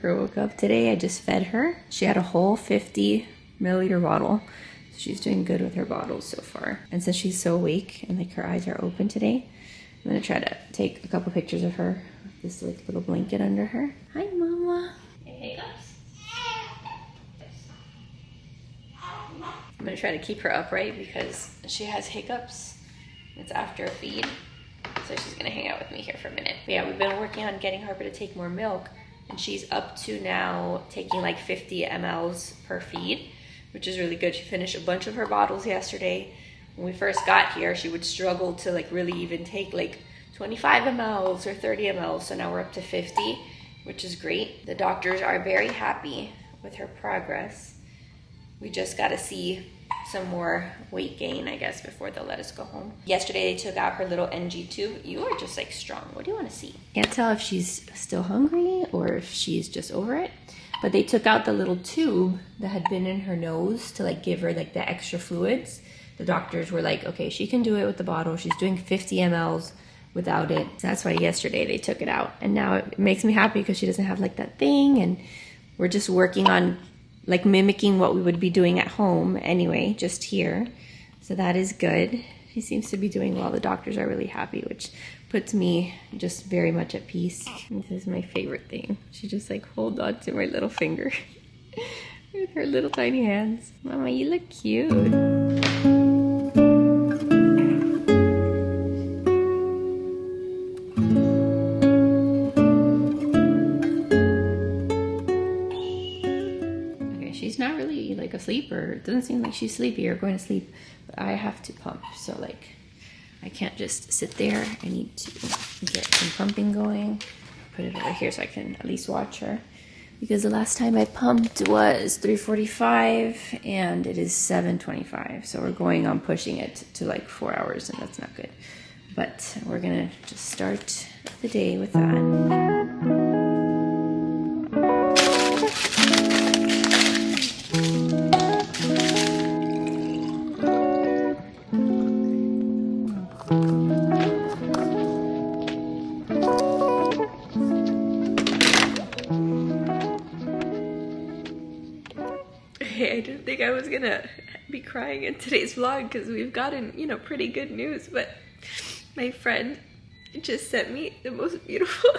Harper woke up today. I just fed her. She had a whole 50 milliliter bottle. So she's doing good with her bottles so far. And since she's so awake and like her eyes are open today, I'm gonna try to take a couple pictures of her. This like little blanket under her. Hi, Mama. Hey, hiccups. I'm gonna try to keep her upright because she has hiccups. It's after a feed. So she's gonna hang out with me here for a minute. But yeah, we've been working on getting Harper to take more milk, and she's up to now taking like 50 mLs per feed, which is really good. She finished a bunch of her bottles yesterday. When we first got here, she would struggle to like really even take like 25 mLs or 30 mLs. So now we're up to 50, which is great. The doctors are very happy with her progress. We just gotta see some more weight gain, I guess, before they'll let us go home. Yesterday, they took out her little NG tube. You are just like strong. What do you want to see? Can't tell if she's still hungry or if she's just over it. But they took out the little tube that had been in her nose to like give her like the extra fluids. The doctors were like, okay, she can do it with the bottle. She's doing 50 mLs without it. So that's why yesterday they took it out. And now it makes me happy because she doesn't have like that thing. And we're just working on like mimicking what we would be doing at home anyway, just here. So that is good. She seems to be doing well. The doctors are really happy, which puts me just very much at peace. This is my favorite thing. She just like holds on to my little finger with her little tiny hands. Mama, you look cute. Not really like asleep, or it doesn't seem like she's sleepy or going to sleep, but I have to pump, so like I can't just sit there. I need to get some pumping going. Put it over here so I can at least watch her, because the last time I pumped was 3:45 and it is 7:25, so we're going on pushing it to like 4 hours, and that's not good, but we're gonna just start the day with that. I didn't think I was gonna be crying in today's vlog because we've gotten, you know, pretty good news, but my friend just sent me the most beautiful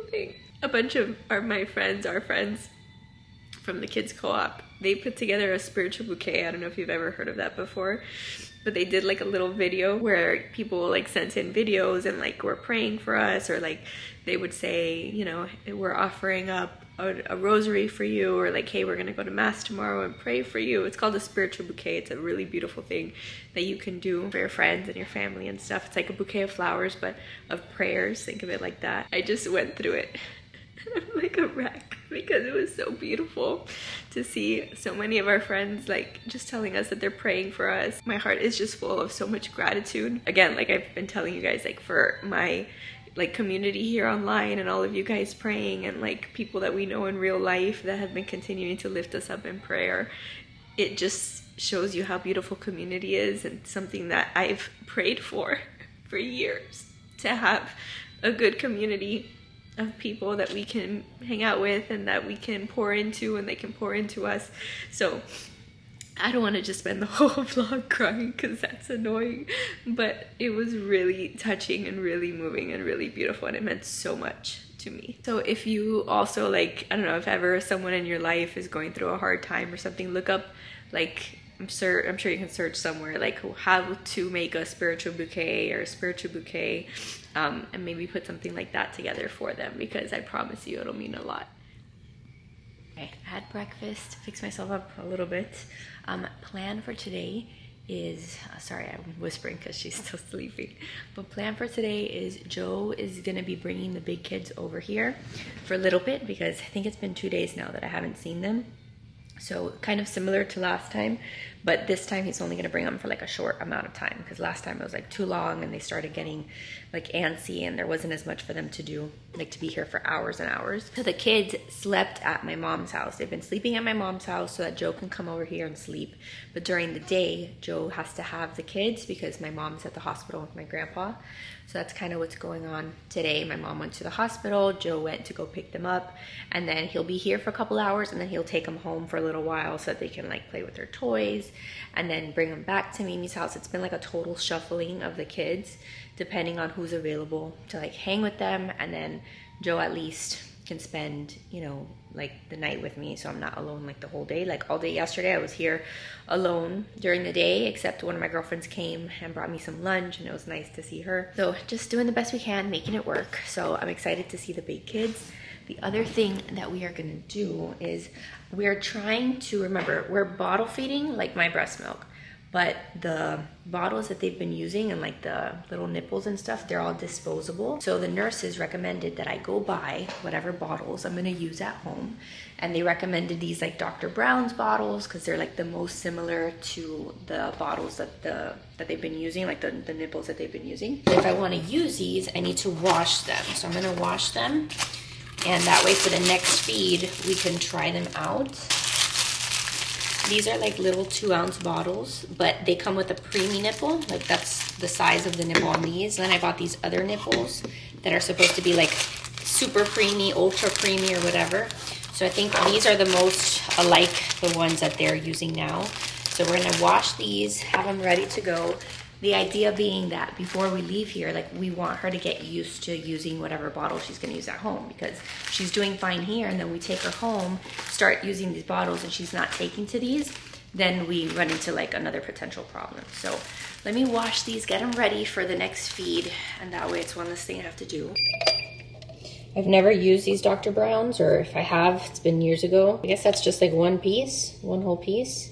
thing. A bunch of our friends from the kids co-op, they put together a spiritual bouquet. I don't know if you've ever heard of that before, but they did like a little video where people like sent in videos and like were praying for us, or like they would say, you know, we're offering up a rosary for you, or like, hey, we're gonna go to mass tomorrow and pray for you. It's called a spiritual bouquet. It's a really beautiful thing that you can do for your friends and your family and stuff. It's like a bouquet of flowers, but of prayers. Think of it like that. I just went through it. I'm like a wreck because it was so beautiful to see so many of our friends like just telling us that they're praying for us. My heart is just full of so much gratitude. Again, like I've been telling you guys, like for my like community here online and all of you guys praying, and like people that we know in real life that have been continuing to lift us up in prayer. It just shows you how beautiful community is, and something that I've prayed for years, to have a good community of people that we can hang out with and that we can pour into and they can pour into us. So I don't want to just spend the whole vlog crying because that's annoying, but it was really touching and really moving and really beautiful, and it meant so much to me. So if you also like, I don't know, if ever someone in your life is going through a hard time or something, look up like, I'm sure you can search somewhere like how to make a spiritual bouquet or a spiritual bouquet, and maybe put something like that together for them, because I promise you it'll mean a lot. Okay, I had breakfast, fixed myself up a little bit. Plan for today is, sorry, I'm whispering because she's still sleeping, but plan for today is Joe is gonna be bringing the big kids over here for a little bit, because I think it's been 2 days now that I haven't seen them. So kind of similar to last time, but this time he's only gonna bring them for like a short amount of time, because last time it was like too long and they started getting like antsy and there wasn't as much for them to do, like to be here for hours and hours. So the kids slept at my mom's house. They've been sleeping at my mom's house so that Joe can come over here and sleep. But during the day, Joe has to have the kids because my mom's at the hospital with my grandpa. So that's kind of what's going on today. My mom went to the hospital, Joe went to go pick them up, and then he'll be here for a couple hours and then he'll take them home for a little while so that they can like play with their toys and then bring them back to Mimi's house. It's been like a total shuffling of the kids depending on who's available to like hang with them, and then Joe at least can spend, you know, like the night with me so I'm not alone like the whole day. Like all day yesterday I was here alone during the day, except one of my girlfriends came and brought me some lunch and it was nice to see her. So just doing the best we can, making it work. So I'm excited to see the big kids. The other thing that we are gonna do is we are trying to remember, we're bottle feeding like my breast milk, but the bottles that they've been using and like the little nipples and stuff, they're all disposable. So the nurses recommended that I go buy whatever bottles I'm gonna use at home. And they recommended these like Dr. Brown's bottles because they're like the most similar to the bottles that they've been using, like the nipples that they've been using. If I wanna use these, I need to wash them. So I'm gonna wash them, and that way for the next feed, we can try them out. These are like little 2-ounce bottles, but they come with a preemie nipple. Like that's the size of the nipple on these. And then I bought these other nipples that are supposed to be like super preemie, ultra preemie or whatever. So I think these are the most alike the ones that they're using now. So we're gonna wash these, have them ready to go. The idea being that before we leave here, like we want her to get used to using whatever bottle she's gonna use at home, because she's doing fine here and then we take her home, start using these bottles and she's not taking to these, then we run into like another potential problem. So let me wash these, get them ready for the next feed, and that way it's one less thing I have to do. I've never used these Dr. Brown's, or if I have, it's been years ago. I guess that's just like one piece, one whole piece.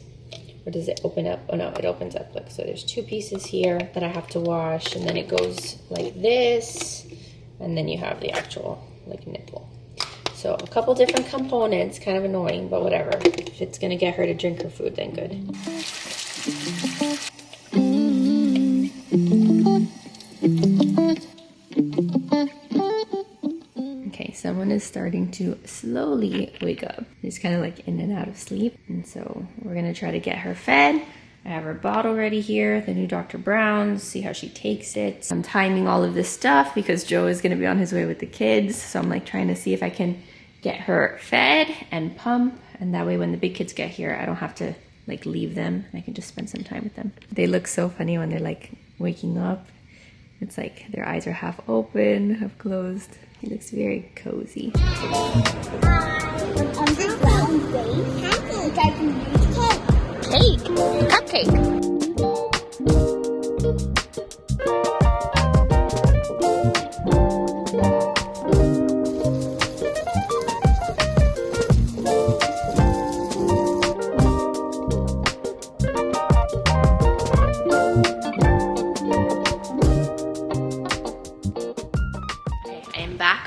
Or does it open up? Oh no, it opens up. Look, so there's 2 pieces here that I have to wash, and then it goes like this, and then you have the actual like nipple. So a couple different components, kind of annoying, but whatever. If it's gonna get her to drink her food, then good. Okay, someone is starting to slowly wake up. He's kind of like in and out of sleep. And so we're gonna try to get her fed. I have her bottle ready here, the new Dr. Brown's, see how she takes it. I'm timing all of this stuff because Joe is gonna be on his way with the kids. So I'm like trying to see if I can get her fed and pump. And that way when the big kids get here, I don't have to like leave them. I can just spend some time with them. They look so funny when they're like waking up. It's like their eyes are half open, half closed. He looks very cozy. Cake. Cupcake.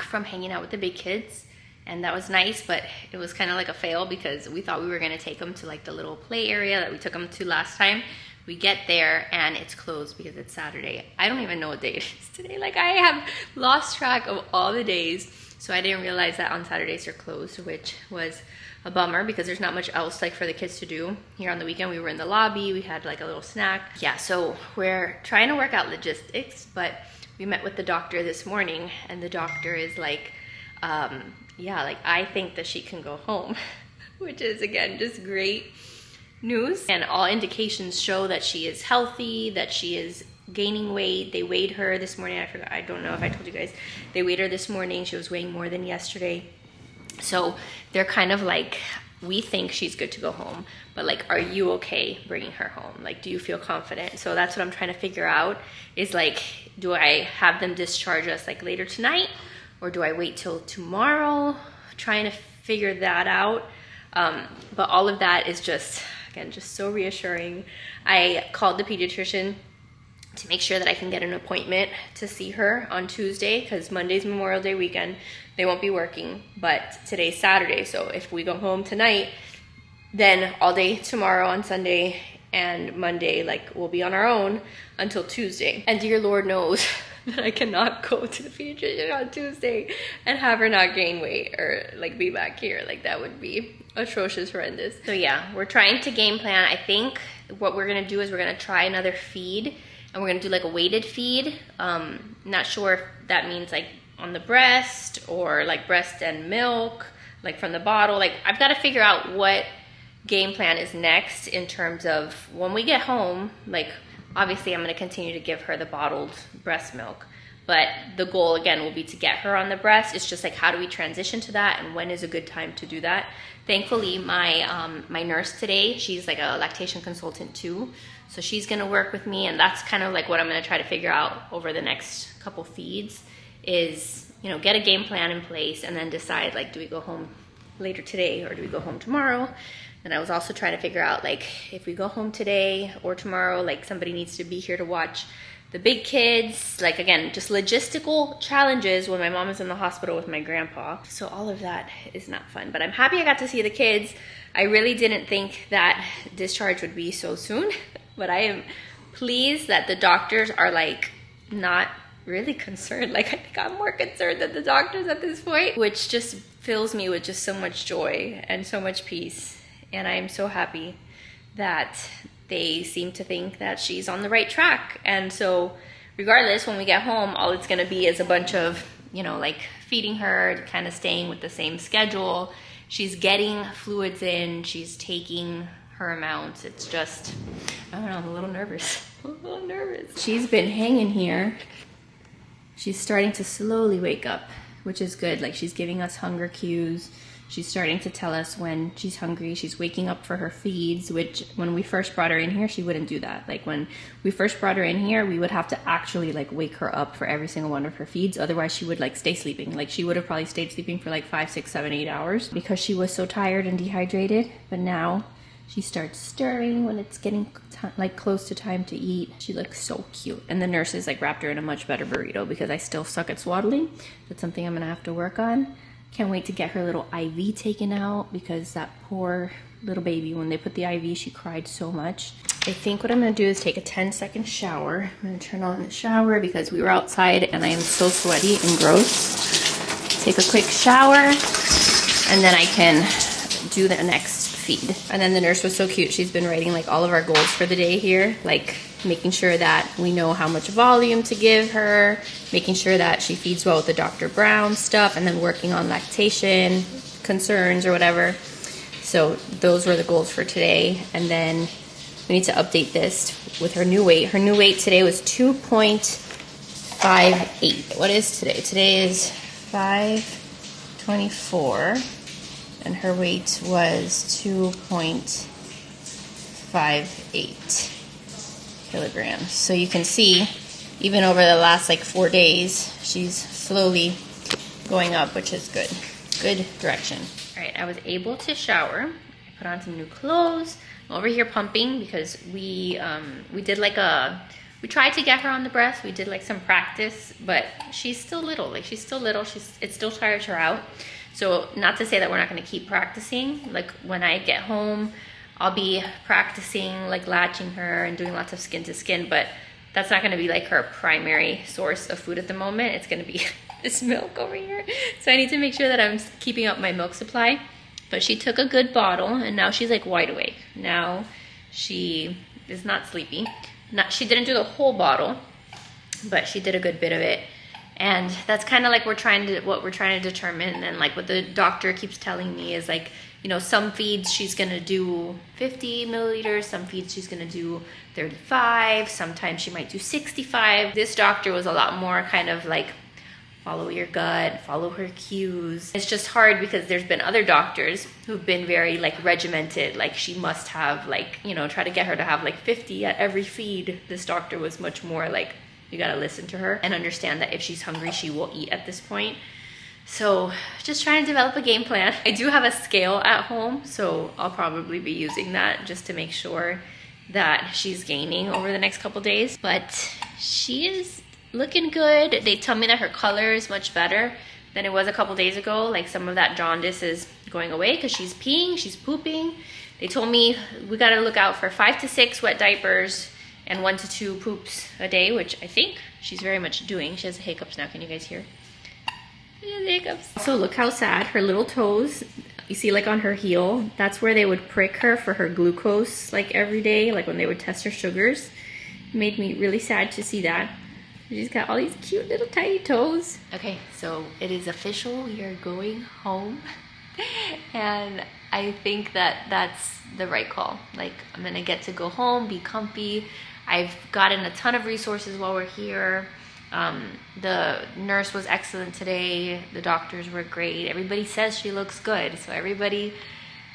From hanging out with the big kids, and that was nice, but it was kind of like a fail because we thought we were going to take them to like the little play area that we took them to last time. We get there and it's closed because it's Saturday. I don't even know what day it is today. Like I have lost track of all the days, so I didn't realize that on Saturdays they're closed, which was a bummer because there's not much else like for the kids to do. Here on the weekend we were in the lobby, we had like a little snack. Yeah, so we're trying to work out logistics, but we met with the doctor this morning and the doctor is like, yeah, like I think that she can go home, which is again, just great news. And all indications show that she is healthy, that she is gaining weight. They weighed her this morning. I forgot, I don't know if I told you guys. They weighed her this morning. She was weighing more than yesterday. So they're kind of like, we think she's good to go home, but like, are you okay bringing her home? Like, do you feel confident? So that's what I'm trying to figure out is like, do I have them discharge us like later tonight or do I wait till tomorrow? Trying to figure that out. But all of that is just, again, just so reassuring. I called the pediatrician to make sure that I can get an appointment to see her on Tuesday because Monday's Memorial Day weekend. They won't be working, but today's Saturday. So if we go home tonight, then all day tomorrow on Sunday and Monday, like, we'll be on our own until Tuesday. And dear Lord knows that I cannot go to the pediatrician on Tuesday and have her not gain weight or like be back here. Like, that would be atrocious, horrendous. So yeah, we're trying to game plan. I think what we're gonna do is we're gonna try another feed, and we're gonna do like a weighted feed. Not sure if that means like on the breast or like breast and milk, like from the bottle. Like, I've got to figure out what game plan is next in terms of when we get home. Like, obviously I'm going to continue to give her the bottled breast milk, but the goal again will be to get her on the breast. It's just like, how do we transition to that, and when is a good time to do that? Thankfully, my my nurse today, she's like a lactation consultant too, so she's going to work with me, and that's kind of like what I'm going to try to figure out over the next couple feeds is, you know, get a game plan in place and then decide, like, do we go home later today or do we go home tomorrow? And I was also trying to figure out, like, if we go home today or tomorrow, like, somebody needs to be here to watch the big kids. Like, again, just logistical challenges when my mom is in the hospital with my grandpa. So all of that is not fun, but I'm happy I got to see the kids. I really didn't think that discharge would be so soon, but I am pleased that the doctors are, like, not really concerned. Like, I think I'm more concerned than the doctors at this point, which just fills me with just so much joy and so much peace. And I am so happy that they seem to think that she's on the right track. And so regardless, when we get home, all it's gonna be is a bunch of, you know, like feeding her, kind of staying with the same schedule. She's getting fluids in, she's taking her amounts. It's just, I don't know, I'm a little nervous. I'm a little nervous. She's been hanging here. She's starting to slowly wake up, which is good. Like, she's giving us hunger cues. She's starting to tell us when she's hungry. She's waking up for her feeds, which when we first brought her in here, she wouldn't do that. Like, when we first brought her in here, we would have to actually like wake her up for every single one of her feeds. Otherwise she would like stay sleeping. Like, she would have probably stayed sleeping for like 5, 6, 7, 8 hours because she was so tired and dehydrated. But now she starts stirring when it's getting like close to time to eat. She looks so cute. And the nurses like wrapped her in a much better burrito because I still suck at swaddling. That's something I'm gonna have to work on. Can't wait to get her little IV taken out because that poor little baby, when they put the IV, she cried so much. I think what I'm gonna do is take a 10-second shower. I'm gonna turn on the shower because we were outside and I am so sweaty and gross. Take a quick shower and then I can do the next feed. And then the nurse was so cute. She's been writing like all of our goals for the day here, like making sure that we know how much volume to give her, making sure that she feeds well with the Dr. Brown stuff, and then working on lactation concerns or whatever. So those were the goals for today. And then we need to update this with her new weight. Her new weight today was 2.58. What is today? Today is 5/24. And her weight was 2.58 kilograms. So you can see, even over the last like 4 days, she's slowly going up, which is good. Good direction. All right, I was able to shower. I put on some new clothes. I'm over here pumping because we did like we tried to get her on the breast. We did like some practice, but she's still little. Like, she's still little. It still tires her out. So not to say that we're not going to keep practicing. Like, when I get home, I'll be practicing like latching her and doing lots of skin to skin, but that's not going to be like her primary source of food at the moment. It's going to be this milk over here. So I need to make sure that I'm keeping up my milk supply. But she took a good bottle and now she's like wide awake. Now she is not sleepy. She didn't do the whole bottle, but she did a good bit of it. And that's kind of like what we're trying to determine. And like what the doctor keeps telling me is like, you know, some feeds she's gonna do 50 milliliters, some feeds she's gonna do 35, sometimes she might do 65. This doctor was a lot more kind of like, follow your gut, follow her cues. It's just hard because there's been other doctors who've been very like regimented, like she must have like, you know, try to get her to have like 50 at every feed. This doctor was much more like, you gotta listen to her and understand that if she's hungry, she will eat at this point. So just trying to develop a game plan. I do have a scale at home, so I'll probably be using that just to make sure that she's gaining over the next couple days. But she is looking good. They tell me that her color is much better than it was a couple days ago. Like, some of that jaundice is going away because she's peeing, she's pooping. They told me we gotta look out for 5 to 6 wet diapers and 1 to 2 poops a day, which I think she's very much doing. She has hiccups now. Can you guys hear? She has hiccups. So look how sad. Her little toes, you see like on her heel, that's where they would prick her for her glucose like every day, like when they would test her sugars. It made me really sad to see that. She's got all these cute little tiny toes. Okay, so it is official. We are going home. And I think that that's the right call. Like, I'm gonna get to go home, be comfy. I've gotten a ton of resources while we're here. The nurse was excellent today. The doctors were great. Everybody says she looks good. So everybody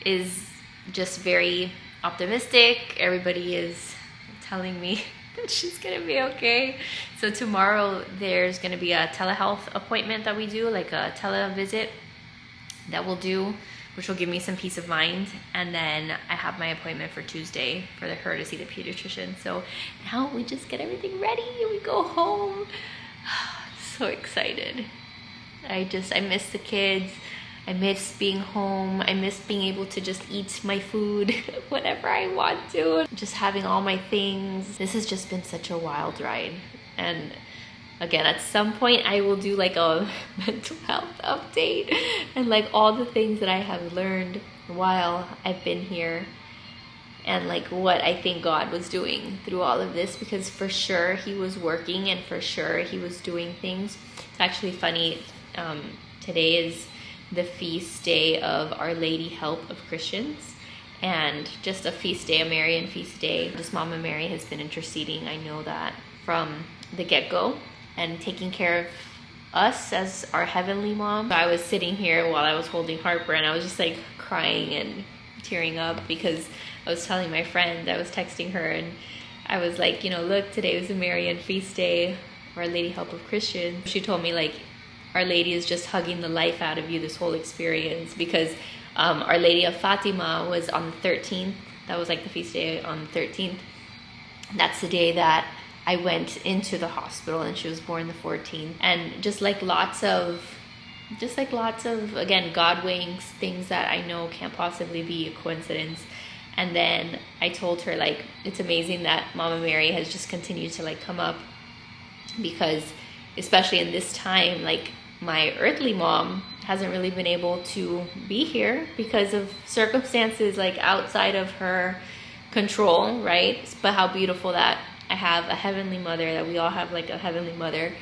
is just very optimistic. Everybody is telling me that she's gonna be okay. So tomorrow there's gonna be a telehealth appointment that we do, like a televisit that we'll do, which will give me some peace of mind. And then I have my appointment for Tuesday for her to see the pediatrician. So now we just get everything ready and we go home. So excited. I miss the kids. I miss being home. I miss being able to just eat my food whenever I want to. Just having all my things. This has just been such a wild ride. And again, at some point I will do like a mental health update and like all the things that I have learned while I've been here and like what I think God was doing through all of this, because for sure he was working and for sure he was doing things. It's actually funny, today is the feast day of Our Lady Help of Christians, and just a feast day, a Marian feast day. Just Mama Mary has been interceding, I know that, from the get-go and taking care of us as our heavenly mom. So I was sitting here while I was holding Harper and I was just like crying and tearing up because I was telling my friend, I was texting her and I was like, you know, look, today was a Marian feast day, Our Lady Help of Christians. She told me like, Our Lady is just hugging the life out of you this whole experience, because Our Lady of Fatima was on the 13th. That was like the feast day on the 13th. That's the day that I went into the hospital and she was born the 14th. And just like lots of, again, God weighing things that I know can't possibly be a coincidence. And then I told her like, it's amazing that Mama Mary has just continued to like come up, because especially in this time, like my earthly mom hasn't really been able to be here because of circumstances like outside of her control, right? But how beautiful that I have a heavenly mother, that we all have like a heavenly mother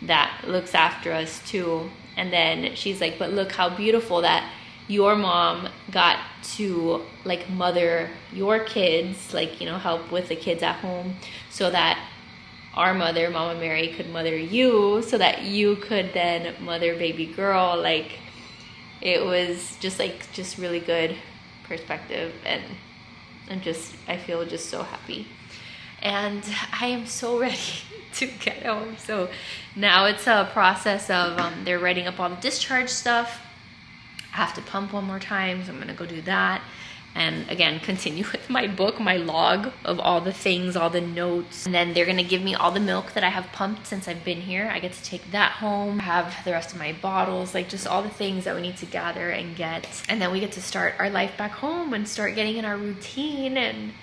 that looks after us too. And then she's like, but look how beautiful that your mom got to like mother your kids, like, you know, help with the kids at home, so that our mother, Mama Mary, could mother you, so that you could then mother baby girl. Like, it was just like, just really good perspective, and I feel just so happy. And I am so ready to get home. So now it's a process of, they're writing up all the discharge stuff. I have to pump one more time, so I'm gonna go do that. And again, continue with my book, my log of all the things, all the notes. And then they're gonna give me all the milk that I have pumped since I've been here. I get to take that home, have the rest of my bottles, like just all the things that we need to gather and get. And then we get to start our life back home and start getting in our routine. And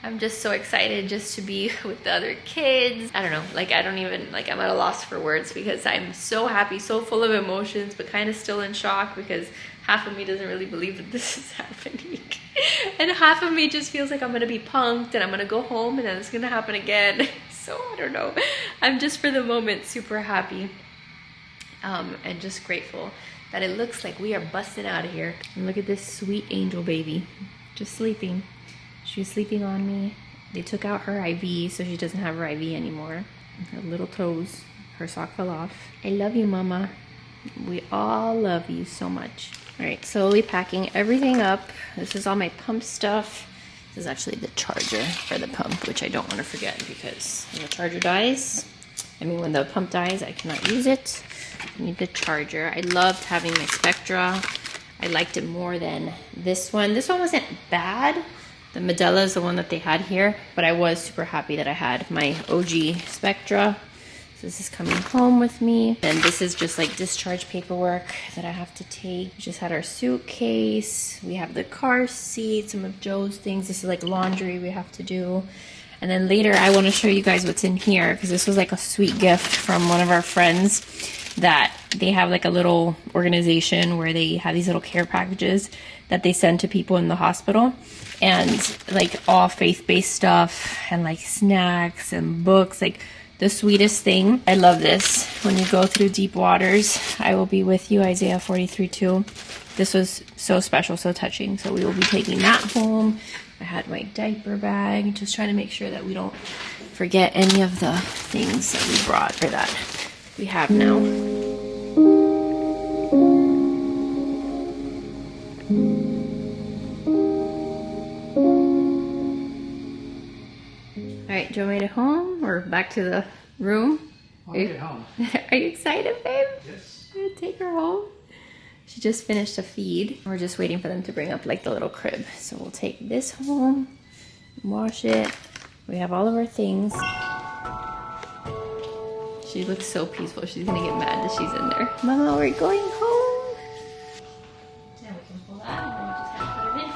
I'm just so excited just to be with the other kids. I don't know, like I don't even, like I'm at a loss for words, because I'm so happy, so full of emotions, but kind of still in shock, because half of me doesn't really believe that this is happening. And half of me just feels like I'm gonna be punked and I'm gonna go home and then it's gonna happen again. So I don't know. I'm just for the moment super happy and just grateful that it looks like we are busting out of here. And look at this sweet angel baby, just sleeping. She was sleeping on me. They took out her IV, so she doesn't have her IV anymore. Her little toes, her sock fell off. I love you, Mama. We all love you so much. All right, slowly packing everything up. This is all my pump stuff. This is actually the charger for the pump, which I don't want to forget, because when the charger dies, when the pump dies, I cannot use it. I need the charger. I loved having my Spectra. I liked it more than this one. This one wasn't bad. The Medela is the one that they had here, but I was super happy that I had my OG Spectra. This this is coming home with me. And this is just like discharge paperwork that I have to take. We just had our suitcase. We have the car seat, some of Joe's things. This is like laundry we have to do. And then later I want to show you guys what's in here because this was like a sweet gift from one of our friends that they have like a little organization where they have these little care packages that they send to people in the hospital, and like all faith-based stuff and like snacks and books, like the sweetest thing. I love this. When you go through deep waters, I will be with you, Isaiah 43:2. This was so special, so touching. So we will be taking that home. I had my diaper bag, just trying to make sure that we don't forget any of the things that we brought or that we have now. Alright, Joe made it home. We're back to the room. I made it home. Are you excited, babe? Yes. I'm gonna take her home. She just finished a feed. We're just waiting for them to bring up like the little crib. So we'll take this home, wash it. We have all of our things. She looks so peaceful. She's gonna get mad that she's in there. Mama, we're going home. Now we can pull that and then we just have to put it in.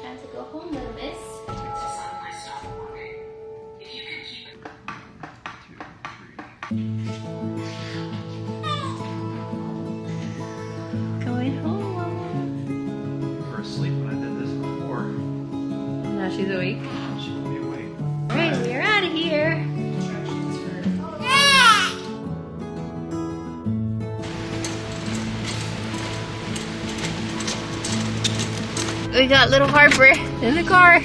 Time to go home, little miss. Going home, Mama. You were asleep when I did this before. Now she's awake. She will be awake. Alright, we're out of here. We got little Harper in the car.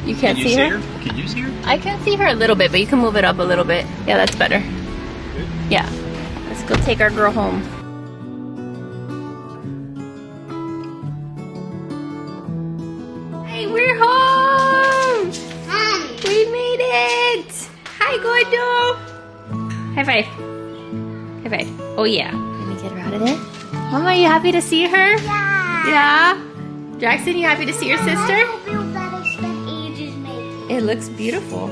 You can't see her? Can you see her? I can see her a little bit, but you can move it up a little bit. Yeah, that's better. Good. Yeah. Let's go take our girl home. Hey, we're home! We made it! Hi, Gordo! High five. High five. Oh, yeah. Let me get her out of there. Mama, are you happy to see her? Yeah. Yeah? Jackson, you happy to see your sister? I feel that I spent ages making. It looks beautiful.